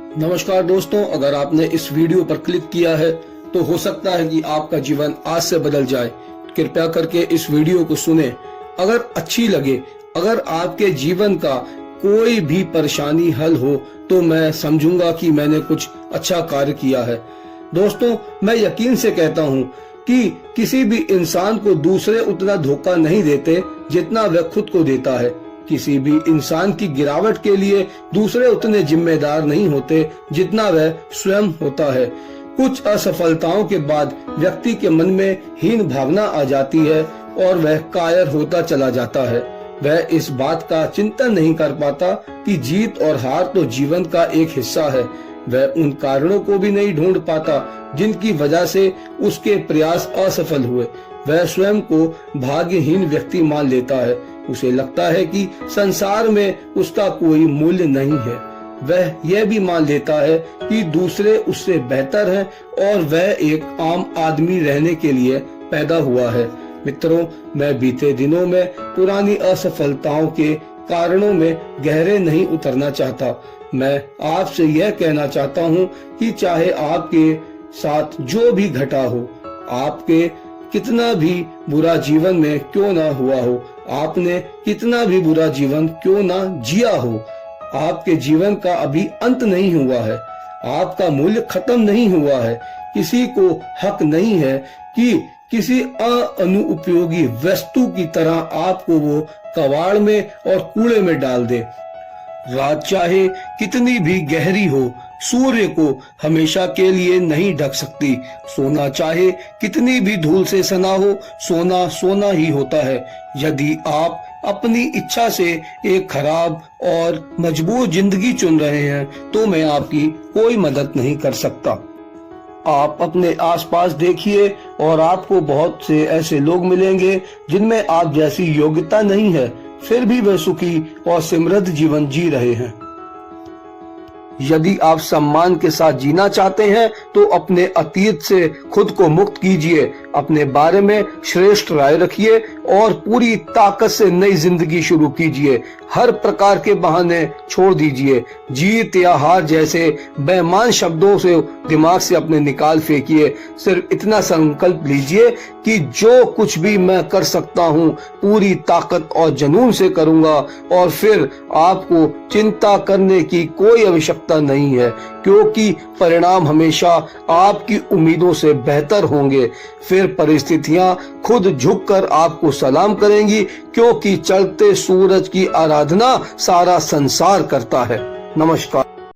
नमस्कार दोस्तों, अगर आपने इस वीडियो पर क्लिक किया है तो हो सकता है कि आपका जीवन आज से बदल जाए। कृपया करके इस वीडियो को सुने। अगर अच्छी लगे, अगर आपके जीवन का कोई भी परेशानी हल हो तो मैं समझूंगा कि मैंने कुछ अच्छा कार्य किया है। दोस्तों, मैं यकीन से कहता हूँ कि किसी भी इंसान को दूसरे उतना धोखा नहीं देते जितना वह खुद को देता है। किसी भी इंसान की गिरावट के लिए दूसरे उतने जिम्मेदार नहीं होते जितना वह स्वयं होता है। कुछ असफलताओं के बाद व्यक्ति के मन में हीन भावना आ जाती है और वह कायर होता चला जाता है। वह इस बात का चिंतन नहीं कर पाता कि जीत और हार तो जीवन का एक हिस्सा है। वह उन कारणों को भी नहीं ढूंढ पाता जिनकी वजह से उसके प्रयास असफल हुए। वह स्वयं को भाग्यहीन व्यक्ति मान लेता है। उसे लगता है कि संसार में उसका कोई मूल्य नहीं है। वह यह भी मान लेता है कि दूसरे उससे बेहतर हैं और वह एक आम आदमी रहने के लिए पैदा हुआ है। मित्रों, मैं बीते दिनों में पुरानी असफलताओं के कारणों में गहरे नहीं उतरना चाहता। मैं आपसे यह कहना चाहता हूँ कि चाहे आपके साथ जो भी घटा हो, आपके कितना भी बुरा जीवन में क्यों ना हुआ हो, आपने कितना भी बुरा जीवन क्यों ना जिया हो, आपके जीवन का अभी अंत नहीं हुआ है। आपका मूल्य खत्म नहीं हुआ है। किसी को हक नहीं है कि किसी अनुपयोगी वस्तु की तरह आपको वो कबाड़ में और कूड़े में डाल दे। रात चाहे कितनी भी गहरी हो, सूर्य को हमेशा के लिए नहीं ढक सकती। सोना चाहे कितनी भी धूल से सना हो, सोना सोना ही होता है। यदि आप अपनी इच्छा से एक खराब और मजबूर जिंदगी चुन रहे हैं तो मैं आपकी कोई मदद नहीं कर सकता। आप अपने आसपास देखिए और आपको बहुत से ऐसे लोग मिलेंगे जिनमें आप जैसी योग्यता नहीं है, फिर भी वे सुखी और समृद्ध जीवन जी रहे हैं। यदि आप सम्मान के साथ जीना चाहते हैं तो अपने अतीत से खुद को मुक्त कीजिए, अपने बारे में श्रेष्ठ राय रखिए और पूरी ताकत से नई जिंदगी शुरू कीजिए। हर प्रकार के बहाने छोड़ दीजिए। जीत या हार जैसे बेईमान शब्दों से दिमाग से अपने निकाल फेंकिए। सिर्फ इतना संकल्प लीजिए कि जो कुछ भी मैं कर सकता हूँ पूरी ताकत और जुनून से करूँगा, और फिर आपको चिंता करने की कोई आवश्यकता नहीं है, क्योंकि परिणाम हमेशा आपकी उम्मीदों से बेहतर होंगे। फिर परिस्थितियां खुद झुककर आपको सलाम करेंगी, क्योंकि चढ़ते सूरज की आराधना सारा संसार करता है। नमस्कार।